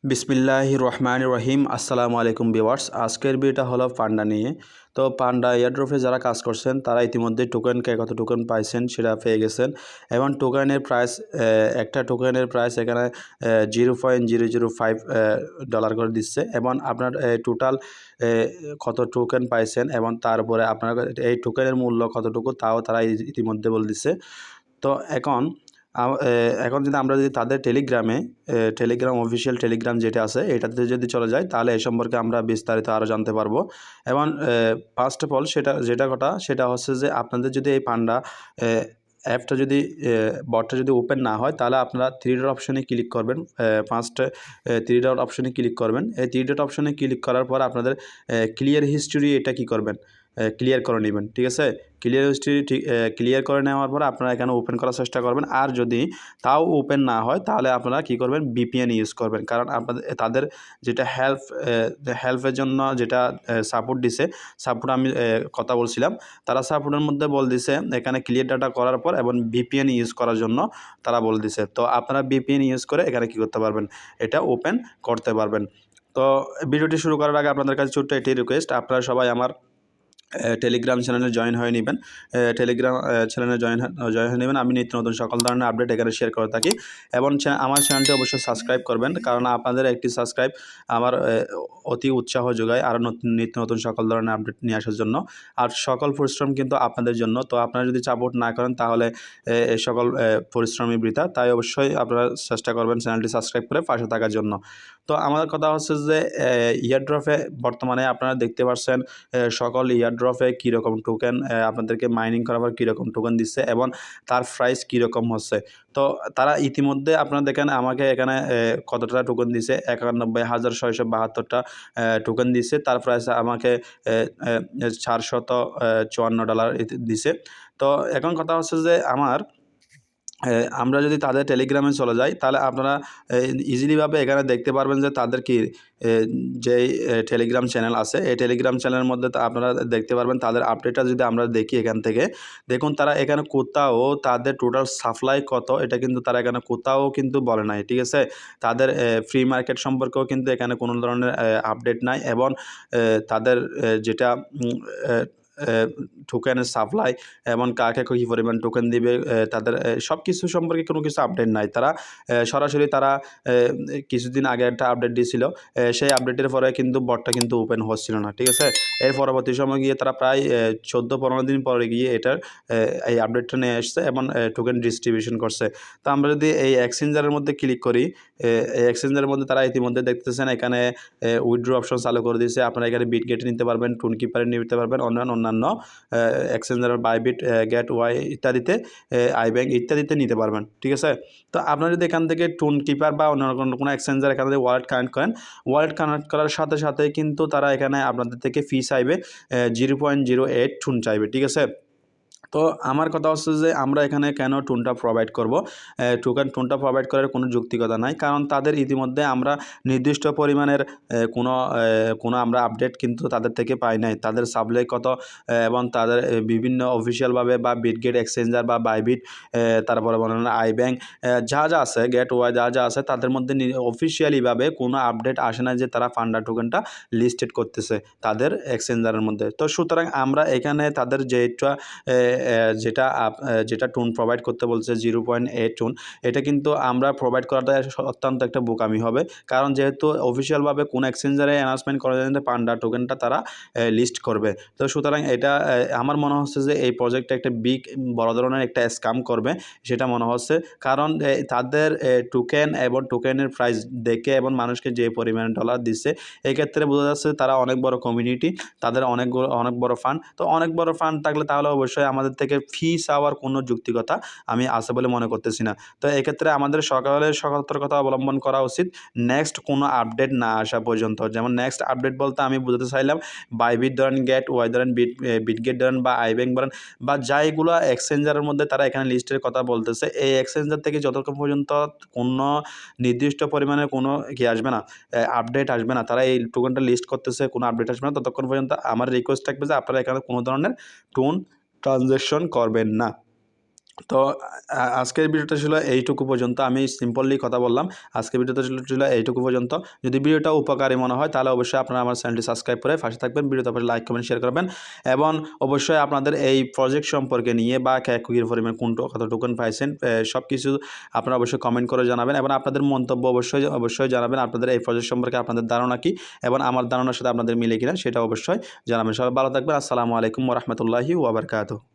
বিসমিল্লাহির রহমানির রহিম। আসসালামু আলাইকুম ভিউয়ার্স। আজকের ভিডিওটা হলো পান্ডা নিয়ে। তো পান্ডা এয়ারড্রপে যারা কাজ করছেন তারা ইতিমধ্যে টোকেন কত টোকেন পাইছেন সেটা পেয়ে গেছেন এবং টোকেনের প্রাইস একটা টোকেনের প্রাইস এখানে 0.005 ডলার করে দিচ্ছে এবং আপনার টোটাল কত টোকেন পাইছেন এবং তারপরে আপনার এই টোকেনের মূল্য কতটুকু তাও তারা ইতিমধ্যে বলে দিচ্ছে। তো এখন যদি তাদের টেলিগ্রাম অফিসিয়াল টেলিগ্রাম যেটা আছে এটাতে যদি চলে যায় তাহলে এই সম্পর্কে আমরা বিস্তারিত আরও জানতে পারবো। এবং ফার্স্ট অফ অল সেটা হচ্ছে যে আপনাদের যদি এই পান্ডা অ্যাপটা যদি বটটা যদি ওপেন না হয় তাহলে আপনারা থ্রি ডট অপশনে ক্লিক করবেন। ফার্স্ট থ্রি ডট অপশনে ক্লিক করবেন। এই থ্রি ডট অপশনে ক্লিক করার পর আপনাদের ক্লিয়ার হিস্টোরি এটা কী করবেন, ক্লিয়ার করে নেবেন। ঠিক আছে, ক্লিয়ার করে নেওয়ার পর আপনারা এখানে ওপেন করার চেষ্টা করবেন। আর যদি তাও ওপেন না হয় তাহলে আপনারা কী করবেন, ভিপিএন ইউজ করবেন। কারণ তাদের যেটা হেল্পের জন্য যেটা সাপোর্ট দিছে, সাপোর্ট আমি কথা বলছিলাম, তারা সাপোর্টের মধ্যে বল দিছে এখানে ক্লিয়ার ডাটা করার পর এবং ভিপিএন ইউজ করার জন্য তারা বল দিছে। তো আপনারা ভিপিএন ইউজ করে এখানে কী করতে পারবেন, এটা ওপেন করতে পারবেন। তো ভিডিওটি শুরু করার আগে আপনাদের কাছে ছোট্ট একটি রিকোয়েস্ট, আপনারা সবাই আমার টেলিগ্রাম চ্যানেলে জয়েন হয়ে নেবেন। টেলিগ্রাম চ্যানেলে জয়েন হয়ে নেবেন। আমি নিত্য নতুন সকল ধরনের আপডেট এখানে শেয়ার করে থাকি এবং আমার চ্যানেলটি অবশ্যই সাবস্ক্রাইব করবেন, কারণ আপনাদের একটি সাবস্ক্রাইব আমার অতি উৎসাহ যোগায় আরও নিত্য নতুন সকল ধরনের আপডেট নিয়ে আসার জন্য। আর সকল পরিশ্রম কিন্তু আপনাদের জন্য। তো আপনারা যদি সাপোর্ট না করেন তাহলে এই সকল পরিশ্রমই বৃথা। তাই অবশ্যই আপনারা চেষ্টা করবেন চ্যানেলটি সাবস্ক্রাইব করে পাশে থাকার জন্য। তো আমার কথা হচ্ছে যে ইয়ারড্রপে বর্তমানে আপনারা দেখতে পাচ্ছেন সকল ইয়ারড্রপে কীরকম টোকেন আপনাদেরকে মাইনিং করার পর কীরকম টোকেন দিচ্ছে এবং তার প্রাইস কীরকম হচ্ছে। তো তারা ইতিমধ্যে আপনারা দেখেন আমাকে এখানে কতটা টোকেন দিছে, 91,672টা টোকেন দিছে। তার প্রাইস আমাকে $454 দিছে। তো এখন কথা হচ্ছে যে আমরা যদি তাদের টেলিগ্রামে চলে যাই তাহলে আপনারা ইজিলিভাবে এখানে দেখতে পারবেন যে তাদের কি যেই টেলিগ্রাম চ্যানেল আছে এই টেলিগ্রাম চ্যানেলের মধ্যে আপনারা দেখতে পারবেন তাদের আপডেটটা যদি আমরা দেখি এখান থেকে দেখুন তারা এখানে কোথাও তাদের টোটাল সাপ্লাই কত এটা কিন্তু তারা এখানে কোথাও কিন্তু বলে নাই। ঠিক আছে, তাদের ফ্রি মার্কেট সম্পর্কেও কিন্তু এখানে কোনো ধরনের আপডেট নাই এবং তাদের যেটা টোকেনের সাপ্লাই এবং কাকে কী পরিমাণ টোকেন দিবে তাদের সব কিছু সম্পর্কে কোনো কিছু আপডেট নাই। তারা সরাসরি কিছুদিন আগে একটা আপডেট দিয়েছিল, সেই আপডেটের পরে কিন্তু বটটা কিন্তু ওপেন হচ্ছিল না। ঠিক আছে, এর পরবর্তী সময় গিয়ে তারা প্রায় 14-15 দিন পরে গিয়ে এটার এই আপডেটটা নিয়ে আসছে এবং টোকেন ডিস্ট্রিবিউশন করছে। তো আমরা যদি এই এক্সচেঞ্জারের মধ্যে ক্লিক করি, এই এক্সচেঞ্জারের মধ্যে তারা ইতিমধ্যে দেখতেছেন এখানে উইথড্র অপশন চালু করে দিয়েছে। আপনারা এখানে বিটগেটে নিতে পারবেন, টুনকিপারে নিতে পারবেন, অন্যান্য এক্সচেঞ্জার বাইবিট, গেট ওয়াই ইত্যাদিতে, আইব্যাংক ইত্যাদিতে নিতে পারবেন। ঠিক আছে, তো আপনারা যদি এখান থেকে টুনকিপার বা অন্য কোনো এক্সচেঞ্জার এখান থেকে ওয়ালেট কানেক্ট করেন, ওয়ালেট কানেক্ট করার সাথে সাথে কিন্তু তারা এখানে আপনাদের থেকে ফি চাইবে 0.08 টুন চাইবে। ঠিক আছে, তো আমার কথা হচ্ছে যে আমরা এখানে কেন টুনটা প্রোভাইড করব, টুনটা প্রোভাইড করার কোনো যৌক্তিকতা নাই, কারণ তাদের ইতিমধ্যে আমরা নির্দিষ্ট পরিমাণের কোনো আমরা আপডেট কিন্তু তাদের থেকে পাই নাই। তাদের সাপ্লাই কত এবং তাদের বিভিন্ন অফিসিয়ালভাবে বা বিটগেট এক্সচেঞ্জার বা বাইবিট, তারপরে বলেন আইব্যাংক, যা আছে গেট ওয়াই যা আছে তাদের মধ্যে অফিসিয়ালিভাবে কোনো আপডেট আসে না যে তারা পান্ডা টোকেনটা লিস্টেড করতেছে তাদের এক্সচেঞ্জারের মধ্যে। তো সুতরাং আমরা এখানে তাদের যেটা টুন প্রোভাইড করতে বলছে 0.8 টুন, এটা কিন্তু আমরা প্রোভাইড করাটা অত্যন্ত একটা বোকামি হবে, কারণ যেহেতু অফিসিয়ালভাবে কোনো এক্সচেঞ্জারে অ্যানাউন্সমেন্ট করা যায় যে পান্ডা টোকেনটা তারা লিস্ট করবে। তো সুতরাং এটা আমার মনে হচ্ছে যে এই প্রজেক্টটা একটা বড় ধরনের একটা স্ক্যাম করবে সেটা মনে হচ্ছে, কারণ তাদের টোকেন এবং টোকেনের প্রাইস দেখে এবং মানুষকে যে পরিমাণে ডলার দিচ্ছে এক্ষেত্রে বোঝা যাচ্ছে তারা অনেক বড় কমিউনিটি, তাদের অনেক বড় ফান্ড। তো অনেক বড় ফান্ড থাকলে তাহলে অবশ্যই আমাদের থেকে ফি চাওয়ার কোনো যৌক্তিকতা আমি আছে বলে মনে করতেছি না। তো এক্ষেত্রে আমাদের সকলের সতর্কতা অবলম্বন করা উচিত নেক্সট কোনো আপডেট না আসা পর্যন্ত। যেমন নেক্সট আপডেট বলতে আমি বুঝতে চাইলাম বাইবিট ধরেন, গেট ওয়াই ধরেন, বিটগেট ধরেন বা আইব্যাংক ধরেন বা যাইগুলো এক্সচেঞ্জারের মধ্যে তারা এখানে লিস্টের কথা বলতেছে, এই এক্সচেঞ্জার থেকে যতক্ষণ পর্যন্ত কোনো নির্দিষ্ট পরিমাণে কোনো আসবে না, আপডেট আসবে না, তারা এই টোকেনটা লিস্ট করতেছে কোনো আপডেট আসবে না, ততক্ষণ পর্যন্ত আমার রিকোয়েস্ট থাকবে যে আপনারা এখানে কোনো ধরনের টোন ট্রানজ্যাকশন করবেন না। তো আজকের ভিডিওটা ছিল এইটুকু পর্যন্ত। আমি সিম্পলি কথা বললাম। আজকের ভিডিওটা ছিল এইটুকু পর্যন্ত। যদি ভিডিওটা উপকারী মনে হয় তাহলে অবশ্যই আপনারা আমার চ্যানেলটি সাবস্ক্রাইব করে পাশে থাকবেন। ভিডিওতে অবশ্যই লাইক কমেন্ট শেয়ার করবেন এবং অবশ্যই আপনাদের এই প্রজেক্ট সম্পর্কে নিয়ে বা কুকির পরিমাণ কত টোকেন পাইছেন সব কিছু আপনারা অবশ্যই কমেন্ট করে জানাবেন এবং আপনাদের মন্তব্য অবশ্যই জানাবেন। আপনাদের এই প্রজেক্ট সম্পর্কে আপনাদের ধারণা কী এবং আমার ধারণার সাথে আপনাদের মিলে কিনা সেটা অবশ্যই জানাবেন। সবাই ভালো থাকবেন। আসসালামু আলাইকুম ওয়া রাহমাতুল্লাহি ওয়া বারাকাতুহু।